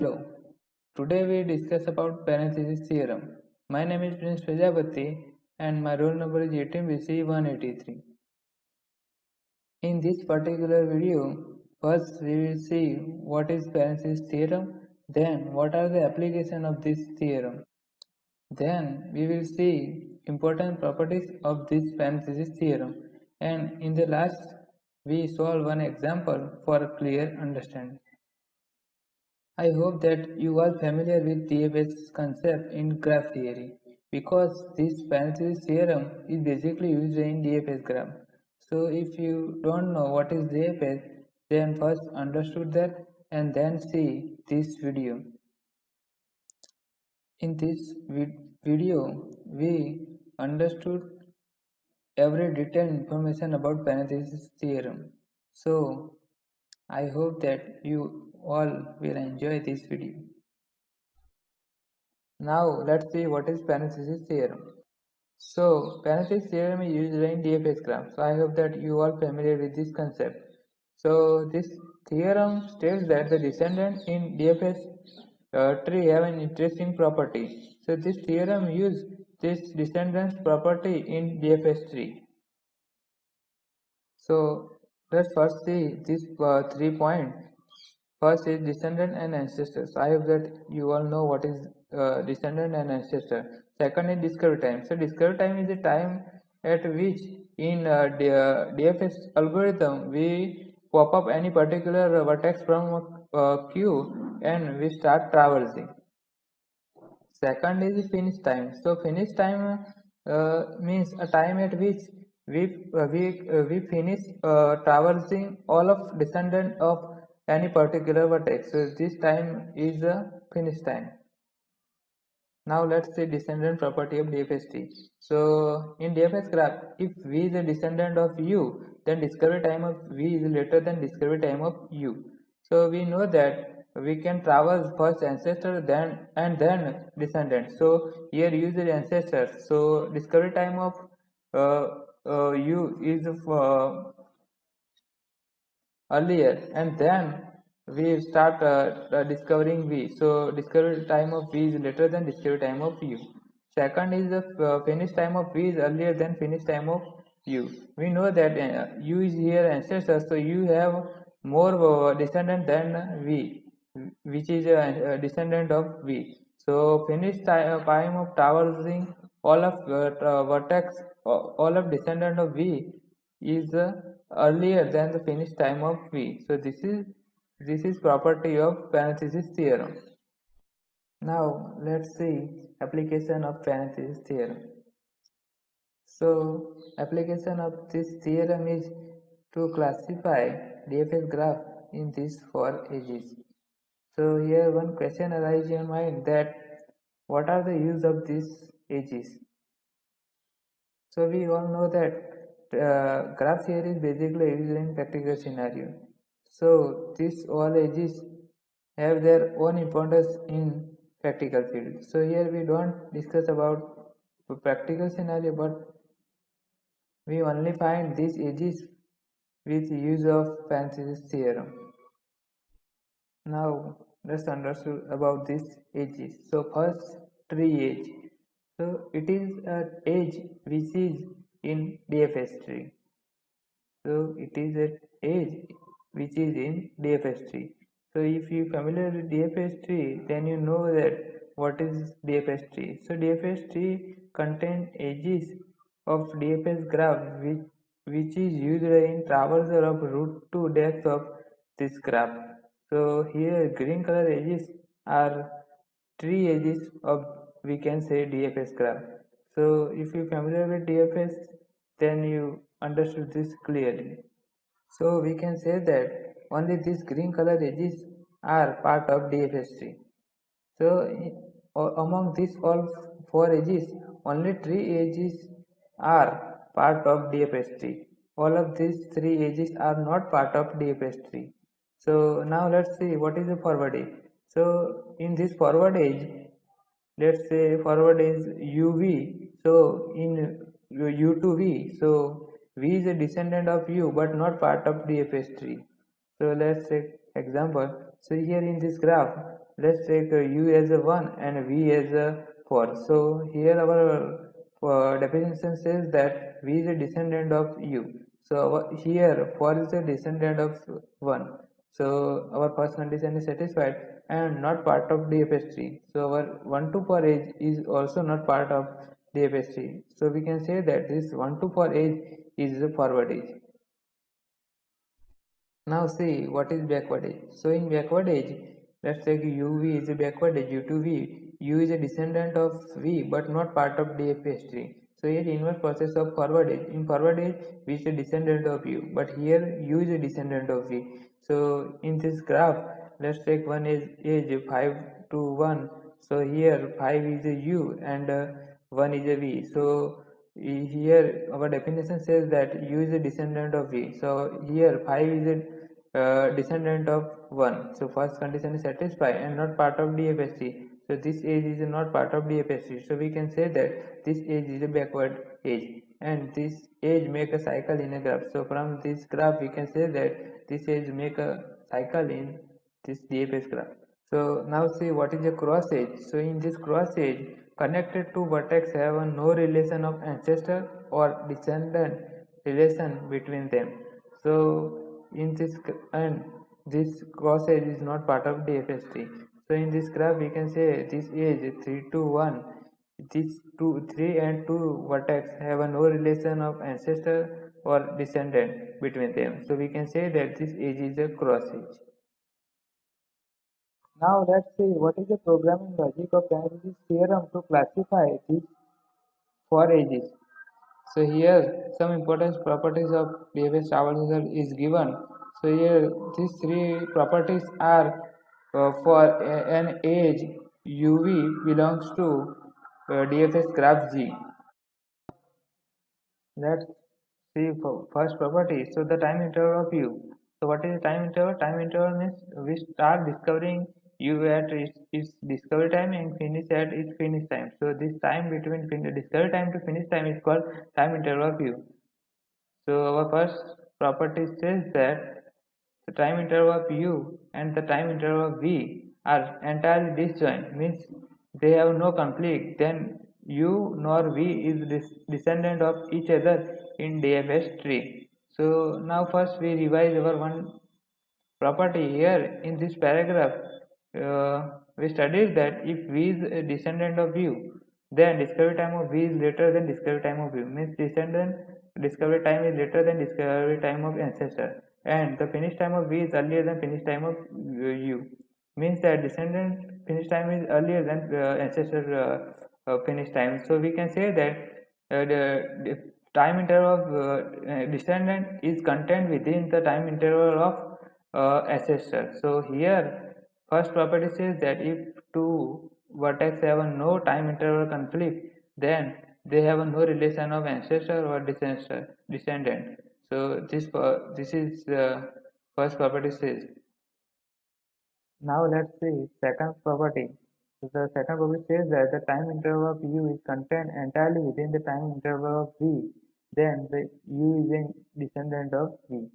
Hello, today we discuss about parenthesis theorem. My name is Prince Prajapati and my roll number is 18BC 183. In this particular video, first we will see what is parenthesis theorem, then what are the applications of this theorem. Then we will see important properties of this parenthesis theorem, and in the last we solve one example for a clear understanding. I hope that you are familiar with DFS concept in graph theory because this parenthesis theorem is basically used in DFS graph. So if you don't know what is DFS, then first understood that and then see this video. In this video, we understood every detailed information about parenthesis theorem. So I hope that you all will enjoy this video. Now let's see what is parenthesis theorem. So parenthesis theorem is used in DFS graph. So I hope that you are familiar with this concept. So this theorem states that the descendants in DFS tree have an interesting property. So this theorem uses this descendants property in DFS tree. So let's first see these 3 points. First is descendant and ancestors. I hope that you all know what is descendant and ancestor. Second is discovery time. So discovery time is the time at which in DFS algorithm we pop up any particular vertex from queue and we start traversing. Second is finish time. So finish time means a time at which we finish traversing all of descendant of any particular vertex. So this time is a finish time. Now let's see descendant property of DFS tree. So in DFS graph, if V is a descendant of U, then discovery time of V is greater than discovery time of U. So we know that we can traverse first ancestor then descendant. So here use the ancestor. So discovery time of U is earlier and then we start discovering V. So discovery time of V is later than discovery time of U. Second is the finish time of V is earlier than finish time of U. We know that U is here ancestor, so U have more descendant than V, which is a descendant of V. So finish time of traversing all of vertex, all of descendant of V is earlier than the finish time of V. So this is property of parenthesis theorem. Now let's see application of parenthesis theorem. So application of this theorem is to classify DFS graph in these 4 edges. So here one question arises in your mind that what are the use of these edges? So we all know that graph theory is basically used in practical scenario. So these all edges have their own importance in practical field. So here we don't discuss about practical scenario, but we only find these edges with use of parenthesis theorem. Now let's understand about these edges. So first, tree edge. So it is an edge which is in DFS tree. So it is an edge which is in DFS tree. So if you familiar with DFS tree, then you know that what is DFS tree. So DFS tree contain edges of DFS graph which is used in traversal of root to depth of this graph. So here green color edges are tree edges of we can say DFS graph. So if you familiar with DFS, then you understood this clearly. So we can say that only these green color edges are part of DFS tree. So among these all 4 edges, only 3 edges are part of DFS tree. All of these 3 edges are not part of DFS tree. So now let's see what is the forward edge. So in this forward edge, let's say forward is UV. So in U to V, so V is a descendant of U but not part of DFS tree. So let's take example. So here in this graph, let's take u as a 1 and v as a 4. So here our definition says that v is a descendant of u. So here 4 is a descendant of 1. So our first condition is satisfied and not part of DFS tree. So our 1 to 4 edge is also not part of DFS tree. So we can say that this 1 to 4 edge is the forward edge. Now see what is backward edge. So in backward edge, let's take uv is a backward edge due to v. U is a descendant of v but not part of DFS tree. So here inverse process of forward edge. In forward edge, v is a descendant of u, but here u is a descendant of v. So in this graph, let's take one edge 5 to 1. So here 5 is a u and 1 is a v. So here our definition says that u is a descendant of v. So here 5 is a descendant of 1. So first condition is satisfied and not part of DFST. So this edge is not part of DFST. So we can say that this edge is a backward edge and this edge make a cycle in a graph. So from this graph we can say that this edge make a cycle in this DFS graph. So now see what is a cross edge. So in this cross edge, connected to vertex have a no relation of ancestor or descendant relation between them. So in this and this cross edge is not part of DFST. So in this graph we can say this edge 3 to 1, these 3 and 2 vertex have a no relation of ancestor or descendant between them. So we can say that this edge is a cross edge. Now let's see what is the programming logic of Canisius theorem to classify these four edges. So here some important properties of DFS traversal is given. So here these three properties are for an edge UV belongs to DFS graph G. Let's see for first property. So the time interval of U. So what is the time interval? Time interval means we start discovering U at its discovery time and finish at its finish time. So this time between discovery time to finish time is called time interval of U. So our first property says that the time interval of U and the time interval of V are entirely disjoint, means they have no conflict. Then U nor V is descendant of each other in DFS tree. So now first we revise our one property here in this paragraph. We studied that if V is a descendant of U, then discovery time of V is greater than discovery time of U. Means descendant discovery time is greater than discovery time of ancestor, and the finish time of V is earlier than finish time of U. Means that descendant finish time is earlier than ancestor finish time. So we can say that the time interval of descendant is contained within the time interval of ancestor. So here first property says that if two vertex have a no time interval conflict, then they have a no relation of ancestor or descendant. So this is first property says. Now let's see second property. So the second property says that the time interval of U is contained entirely within the time interval of V. Then the U is a descendant of V.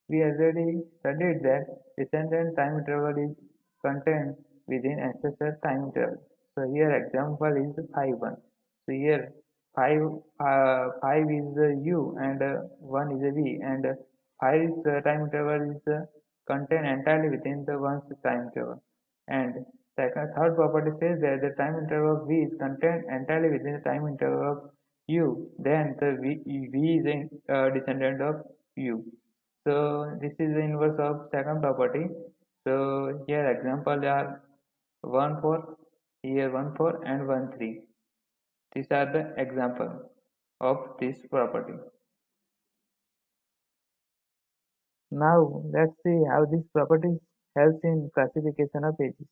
We already studied that descendant time interval is contained within ancestor time interval. So here example is 5 1. So here 5 is the U and 1 is a V, and 5 is time interval is contained entirely within the one's time interval. And third property says that the time interval of V is contained entirely within the time interval of U. Then the V is a descendant of U. So this is the inverse of second property. So here example are 1 4, here 1 4 and 1 3. These are the example of this property. Now let's see how this property helps in classification of edges.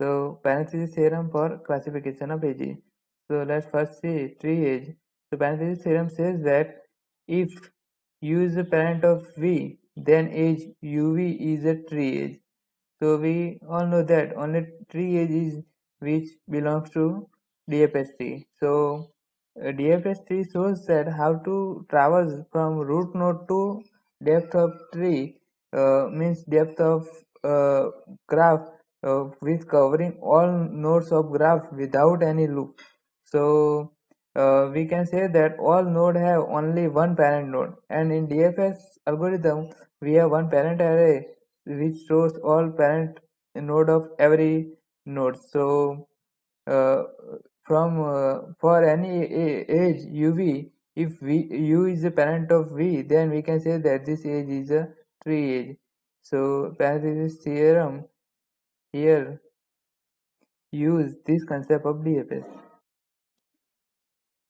So parenthesis theorem for classification of edges. So let's first see tree edge. So parenthesis theorem says that if U is the parent of V, then edge UV is a tree edge. So we all know that only tree edge is which belongs to DFS tree. So DFS tree shows that how to traverse from root node to depth of tree, means depth of graph with covering all nodes of graph without any loop. So we can say that all node have only one parent node, and in DFS algorithm we have one parent array which stores all parent node of every node. So uh, from for any age uv, if u is the parent of v, then we can say that this age is a tree age. So parenthesis theorem here use this concept of DFS.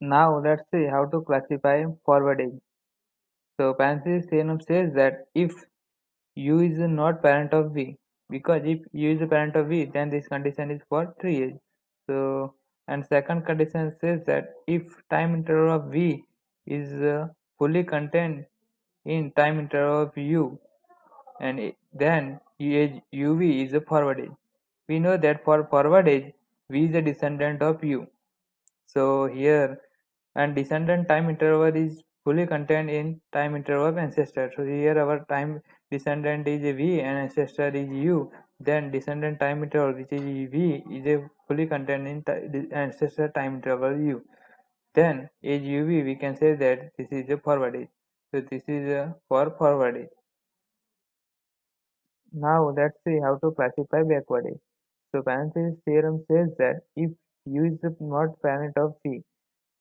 Now let's see how to classify forward age. So parenthesis theorem says that if u is not parent of v, because if u is a parent of v, then this condition is for tree age. So and second condition says that if time interval of v is fully contained in time interval of u, and then age uv is a forward age. We know that for forward age v is a descendant of u. So here and descendant time interval is fully contained in time interval of ancestor. So here our time descendant is a v and ancestor is u. Then descendant time interval which is v is a fully contained in ancestor time interval u. Then age uv we can say that this is a forward age. So this is for forward age. Now let's see how to classify backward age. So parenthesis theorem says that if u is not parent of v,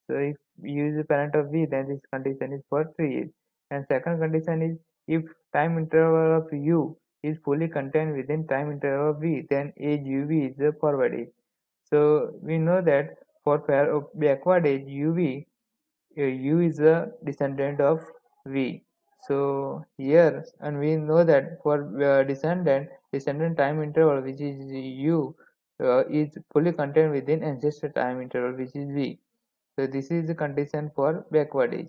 so if u is the parent of v, then this condition is for tree age. And second condition is if time interval of u is fully contained within time interval of v, then age uv is the forward age. So we know that for backward age uv, u is a descendant of v. So here, and we know that for descendant time interval which is u is fully contained within ancestor time interval which is v. So this is the condition for backward age.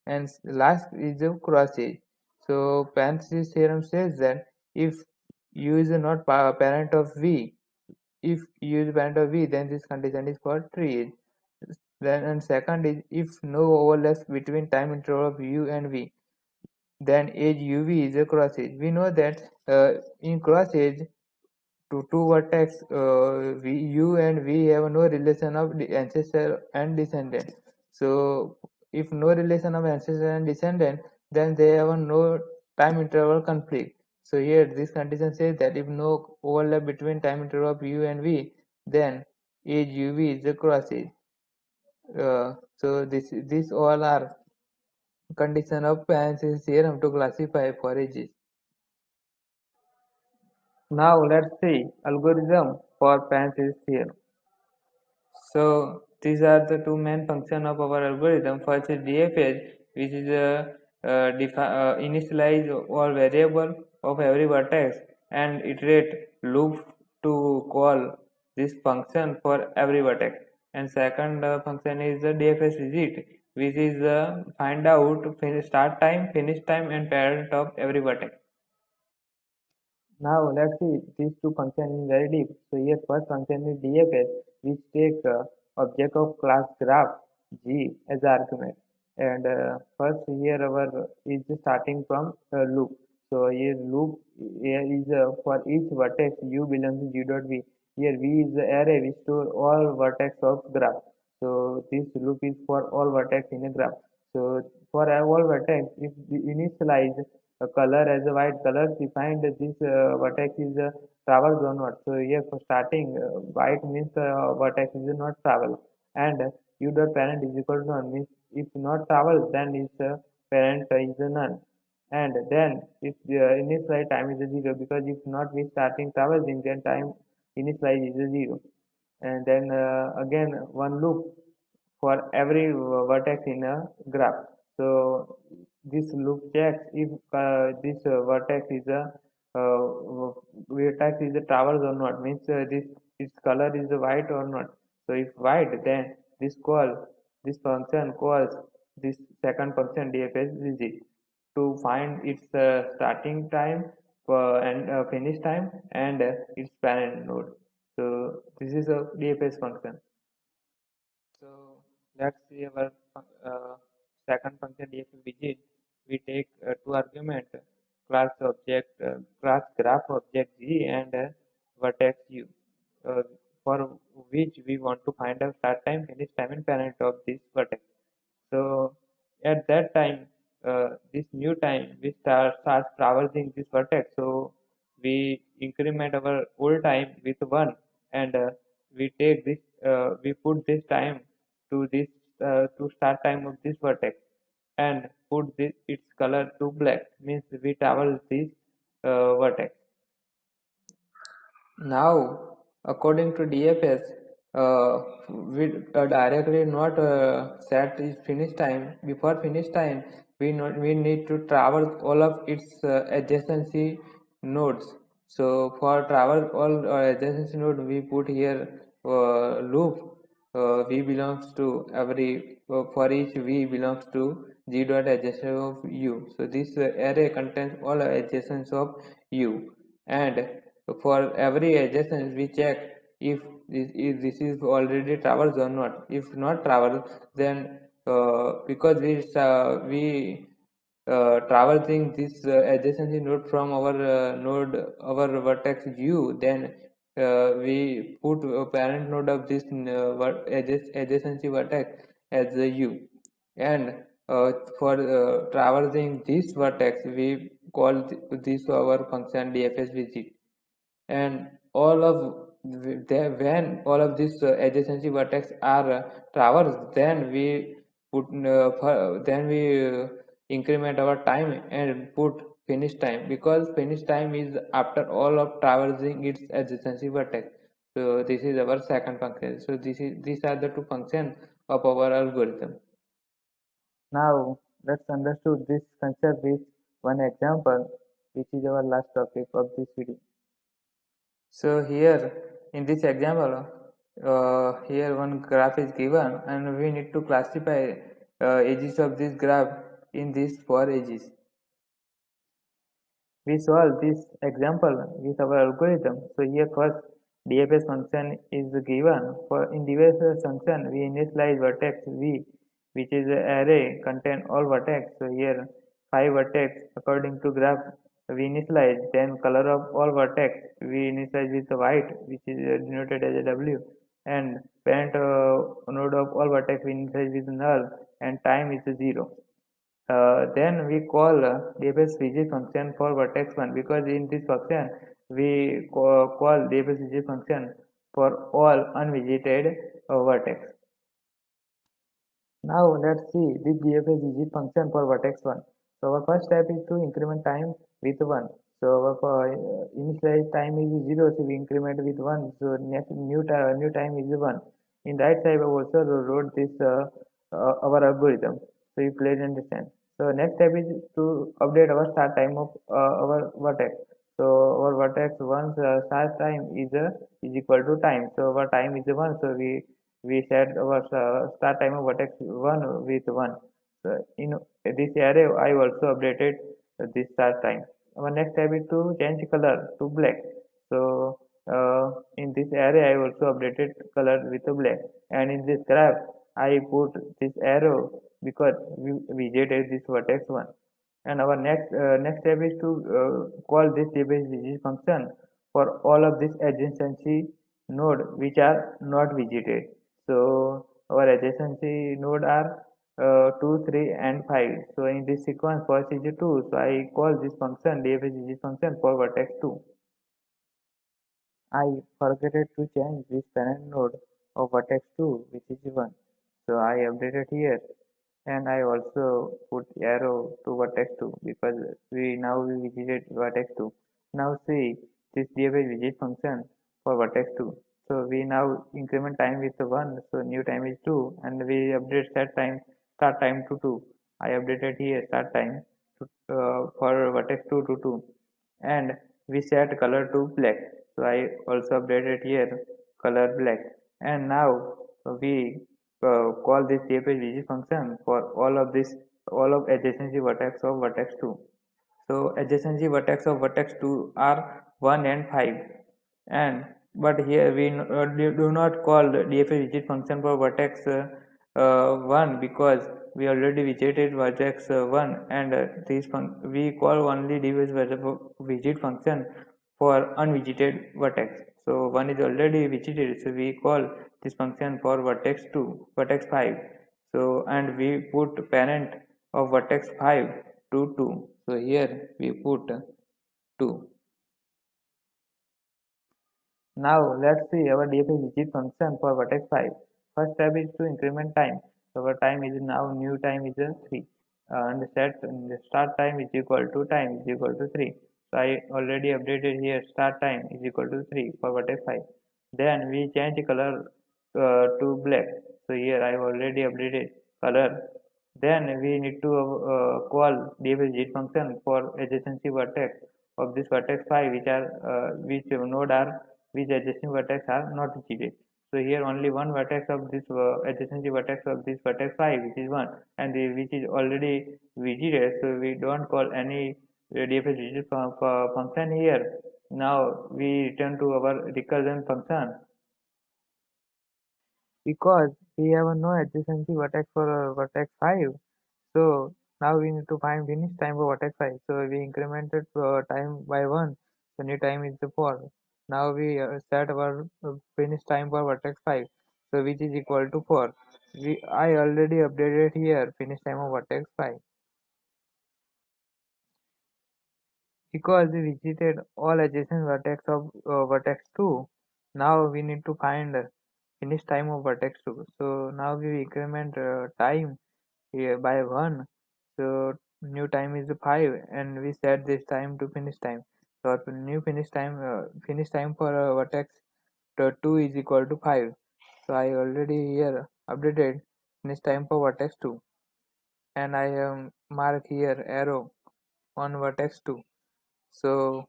And last is the cross age. So parenthesis theorem says that if u is not parent of v, if u is parent of v, then this condition is for tree age. Then and second is if no overlaps between time interval of u and v, then age uv is a cross age. We know that in cross age to two vertex u and v have no relation of ancestor and descendant. So if no relation of ancestor and descendant, then they have no time interval conflict. So here this condition says that if no overlap between time interval of u and v, then age uv is a cross age. So this all are condition of Parensis theorem to classify for ages. Now let's see algorithm for Parensis theorem. So these are the two main functions of our algorithm. First is DFH, which is initialize all variable of every vertex and iterate loop to call this function for every vertex. And second function is the DFS visit, which is find out start time, finish time, and parent of every vertex. Now let's see these two functions in very deep. So here first function is DFS, which take object of class graph G as argument. And first here our is starting from loop. So here loop here is for each vertex u belongs to g dot v. Here v is the array which store all vertex of graph. So this loop is for all vertex in a graph. So for all vertex, if we initialize a color as a white color, we find that this vertex is travel or not. So here for starting, white means vertex is not travel, and u dot parent is equal to none means if not travel, then its parent is a none. And then if initialize time is a zero, because if not we starting traversing, then time initialize is a zero. And then again one loop for every vertex in a graph. So this loop checks if this vertex is a vertex is a traverse or not, means this its color is white or not. So if white, then this function calls this second function DFS visit to find its starting time and finish time and its parent node. So this is a DFS function. So let's see our second function DFA widget. We take two arguments, class object, class graph object G and vertex u, uh, for which we want to find a start time, finish time, and parent of this vertex. So at that time, this new time we start traversing this vertex. So we increment our old time with one, and we take this, we put this time to this to start time of this vertex, and put this its color to black. Means we traverse this vertex. Now, according to DFS, we directly not set its finish time. Before finish time, we need to traverse all of its adjacency nodes. So for traverse all adjacency node, we put here loop. V belongs to every for each V belongs to G dot adjacent of U. So this array contains all adjacents of U, and for every adjacent we check if this is already traversed or not. If not traversed, then because we traversing this adjacency node from our node our vertex u, then we put a parent node of this adjacency vertex as a u, and for traversing this vertex we call this our function dfs visit, and all of when all of these adjacency vertex are traversed, then we then we increment our time and put finish time, because finish time is after all of traversing its adjacency vertex. So this is our second function. So these are the two functions of our algorithm. Now let's understand this concept with one example, which is our last topic of this video. So here in this example, here one graph is given and we need to classify edges of this graph in these four edges. We solve this example with our algorithm. So here first DFS function is given. For in DFS function we initialize vertex v, which is an array contain all vertex. So here 5 vertex according to graph we initialize. Then color of all vertex we initialize with white, which is denoted as a w, and parent node of all vertex we initialize with null, and time is 0. Then we call dfs function for vertex 1, because in this function we call dfs function for all unvisited vertex. Now let's see this dfs function for vertex 1. So our first step is to increment time with 1. So our initialized time is 0, so we increment with 1. So next new time is 1. In right side I also wrote this our algorithm, so you clearly understand. So next step is to update our start time of our vertex. So our vertex once start time is equal to time. So our time is 1. So we set our start time of vertex 1 with 1. So in this array I also updated this start time. Our next step is to change color to black. So in this array I also updated color with black, and in this graph I put this arrow because we visited this vertex 1. And our next step is to call this dbase visit function for all of this adjacency node which are not visited. So our adjacency node are 2, 3, and 5. So in this sequence first is 2. So I call this function dfs visit function for vertex 2. I forgot to change this parent node of vertex 2, which is 1. So I updated here, and I also put arrow to vertex 2 because we visited vertex 2. Now see this dfs visit function for vertex 2. So we now increment time with 1, so new time is 2, and we update start time to 2. I updated here start time to, for vertex 2 to 2, and we set color to black. So I also updated here color black, and now we call this dfs function for all of adjacency vertex of vertex 2. So adjacency vertex of vertex 2 are 1 and 5, and but here we do not call the dfs visit function for vertex 1, because we already visited vertex 1, and we call only dfs visit function for unvisited vertex. So 1 is already visited, so we call this function for vertex 2, vertex 5. So and we put parent of vertex 5 to 2. So here we put 2. Now let's see our df function for vertex 5. First step is to increment time. So our time is now new time is 3. And set the start time is equal to time is equal to 3. So I already updated here start time is equal to 3 for vertex 5. Then we change the color to black. So here I already updated color. Then we need to call df function for adjacency vertex of this vertex 5 which node are which adjacent vertex are not visited. So here only one vertex of this adjacency vertex of this vertex 5 which is 1 and which is already visited, so we don't call any DFS visit function here. Now we return to our recursion function because we have no adjacency vertex for vertex 5. So now we need to find finish time for vertex 5. So we incremented time by 1. So new time is the 4. Now we set our finish time for vertex 5. So which is equal to 4. I already updated here finish time of vertex 5. Because we visited all adjacent vertex of vertex 2. Now we need to find finish time of vertex 2. So now we increment time here by 1. So new time is 5 and we set this time to finish time. So our new finish time for vertex 2 is equal to 5. So I already here updated finish time for vertex 2 and I mark here arrow on vertex 2. So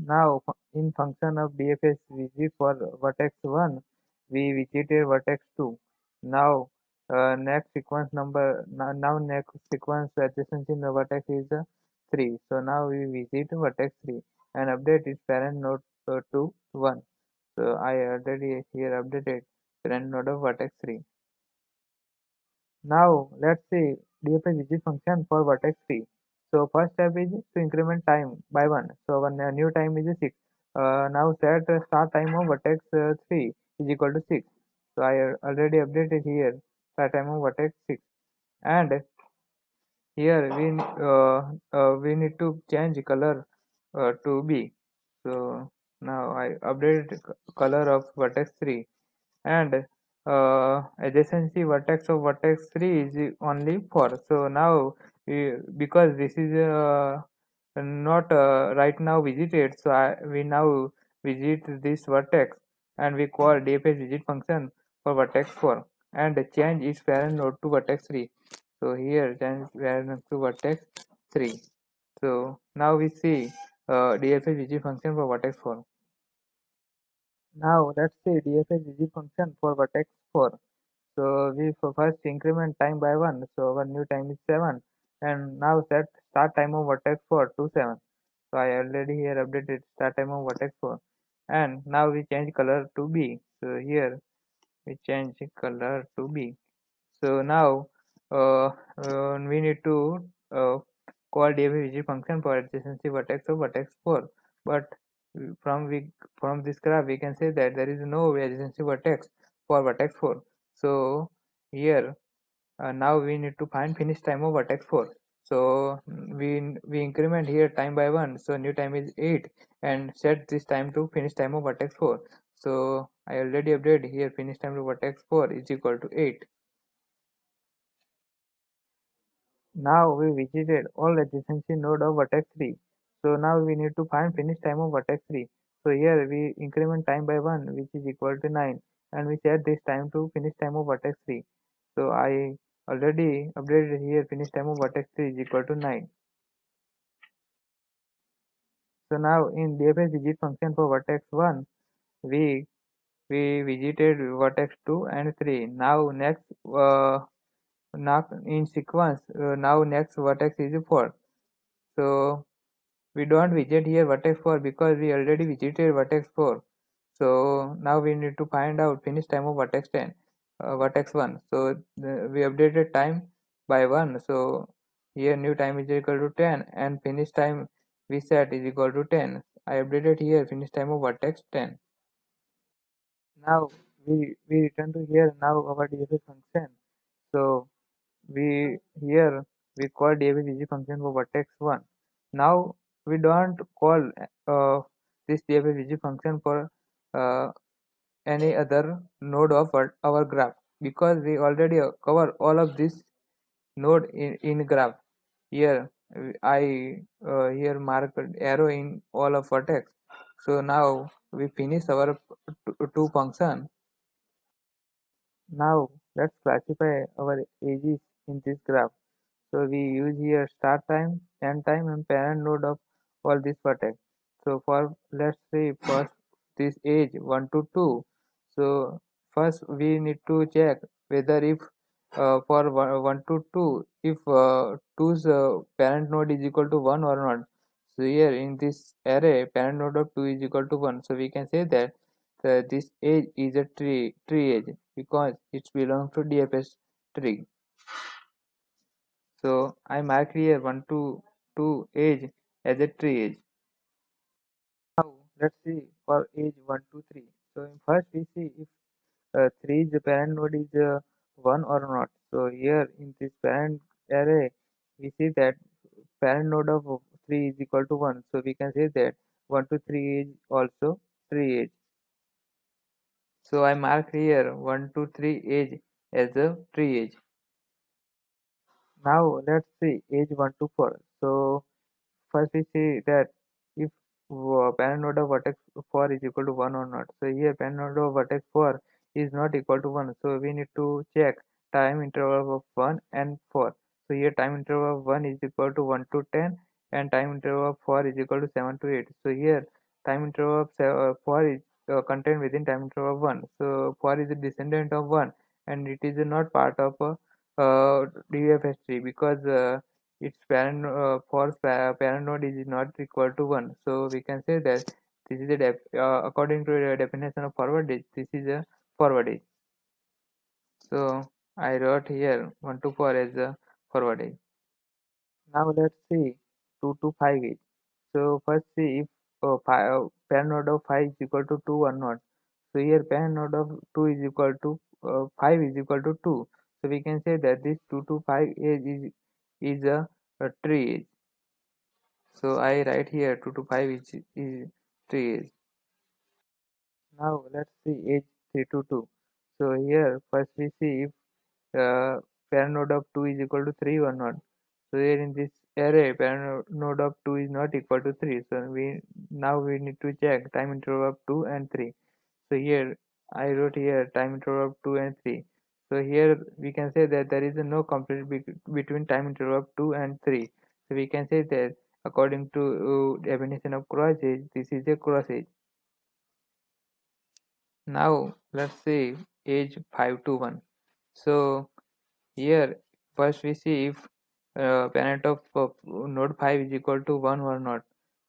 now in function of DFS visit for vertex 1, we visited vertex 2. Now next sequence number now next sequence adjacency in the vertex is 3. So now we visit vertex 3 and update its parent node to 1. So I already here updated parent node of vertex 3. Now let's see DFS visit function for vertex 3. So first step is to increment time by 1. So one new time is 6. Now set start time of vertex 3 is equal to 6. So I already updated here start time of vertex 6. And here we need to change color to B. So now I updated color of vertex 3 and adjacency vertex of vertex 3 is only 4. So now because this is not right now visited, so we now visit this vertex and we call dfs visit function for vertex 4 and change its parent node to vertex 3. So here change parent node to vertex 3. So now we see dfs visit function for vertex 4. Now let's see DFS visit function for vertex 4. So we first increment time by 1. So our new time is 7 and now set start time of vertex 4 to 7. So I already here updated start time of vertex 4 and now we change color to B. So here we change color to B. So now we need to call DFS function for adjacency vertex of vertex 4. But from this graph we can say that there is no adjacency vertex for vertex 4. So here now we need to find finish time of vertex 4. So we increment here time by 1. So new time is 8 and set this time to finish time of vertex 4. So I already updated here finish time to vertex 4 is equal to 8. Now we visited all adjacency node of vertex 3. So now we need to find finish time of vertex 3. So here we increment time by 1 which is equal to 9 and we set this time to finish time of vertex 3. So I already updated here finish time of vertex 3 is equal to 9. So now in DFS visit function for vertex 1 we visited vertex 2 and 3. Now in sequence now next vertex is 4. So we don't visit here vertex 4 because we already visited vertex 4. So now we need to find out finish time of vertex vertex 1. So we updated time by 1. So here new time is equal to 10 and finish time vset is equal to 10. I updated here finish time of vertex 10. Now we return to here. Now our DFS function. So we here we call DFS function for vertex 1. Now we don't call this DFS function for any other node of our graph, because we already cover all of this node in graph. Here I here mark arrow in all of vertex. So now we finish our two function. Now let's classify our edges in this graph. So we use here start time, end time, and parent node of all this vertex. So for let's say first this edge 1 to 2. So first we need to check whether if for 1 to 2 if 2's parent node is equal to 1 or not. So here in this array parent node of 2 is equal to 1. So we can say that this edge is a tree edge because it belongs to DFS tree. So I mark here 1 to 2 edge as a tree edge. Now let's see for edge 1 to 3. So first we see if 3 the parent node is 1 or not. So here in this parent array we see that parent node of 3 is equal to 1. So we can say that 1 to 3 is also 3 edge. So I mark here 1 to 3 edge as a tree edge. Now let's see edge 1 to 4. So first we see that if parent node of vertex 4 is equal to 1 or not. So here parent node of vertex 4 is not equal to 1. So we need to check time interval of 1 and 4. So here time interval of 1 is equal to 1 to 10 and time interval of 4 is equal to 7 to 8. So here time interval of 4 is contained within time interval of 1. So 4 is a descendant of 1 and it is not part of a DFS tree because its parent parent node is not equal to 1. So we can say that this is a according to the definition of forward edge, this is a forward edge. So I wrote here 1 to 4 as a forward edge. Now let's see 2 to 5 edge. So first see if parent node of 5 is equal to 2 or not. So here parent node of 2 is equal to 5 is equal to 2. So we can say that this 2 to 5 edge is a tree edge. So I write here 2 to 5 is 3 edge. Now let's see edge 3 to 2. So here first we see if parent node of 2 is equal to 3 or not. So here in this array parent node of 2 is not equal to 3. So we need to check time interval of 2 and 3. So here I wrote here time interval of 2 and 3. So here we can say that there is no conflict between time interval of 2 and 3. So we can say that according to definition of cross edge, this is a cross edge. Now let's see edge 5 to 1. So here first we see if parent of node 5 is equal to 1 or not.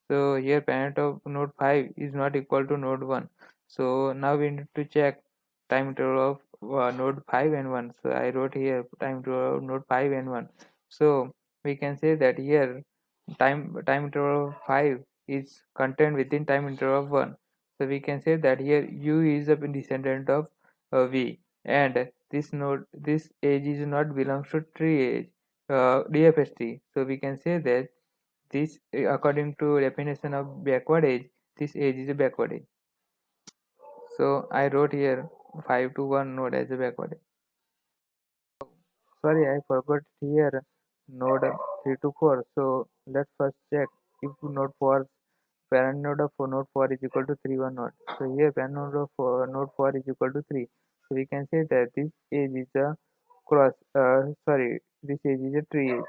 So here parent of node 5 is not equal to node 1. So now we need to check time interval of node 5 and 1. So I wrote here time interval of node 5 and 1. So we can say that here time interval of 5 is contained within time interval of 1. So we can say that here u is a descendant of v, and this edge is not belongs to tree edge DFS tree. So we can say that this according to definition of backward edge, this edge is a backward edge. So I wrote here 5 to 1 node as a backward edge. Sorry, I forgot here node 3 to 4. So let's first check if node 4 parent node of node 4 is equal to 3 or not. So here parent node of node 4 is equal to 3. So we can say that this edge is a this edge is a tree edge.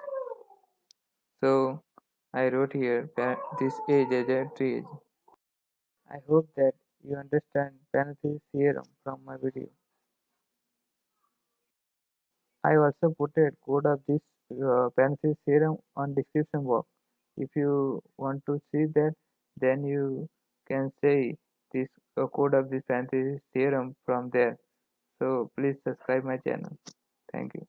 So I wrote here this edge as a tree edge. I hope that you understand Penzias theorem from my video. I also put a code of this Penzias theorem on description box. If you want to see that, then you can say this code of this Penzias theorem from there. So please subscribe my channel. Thank you.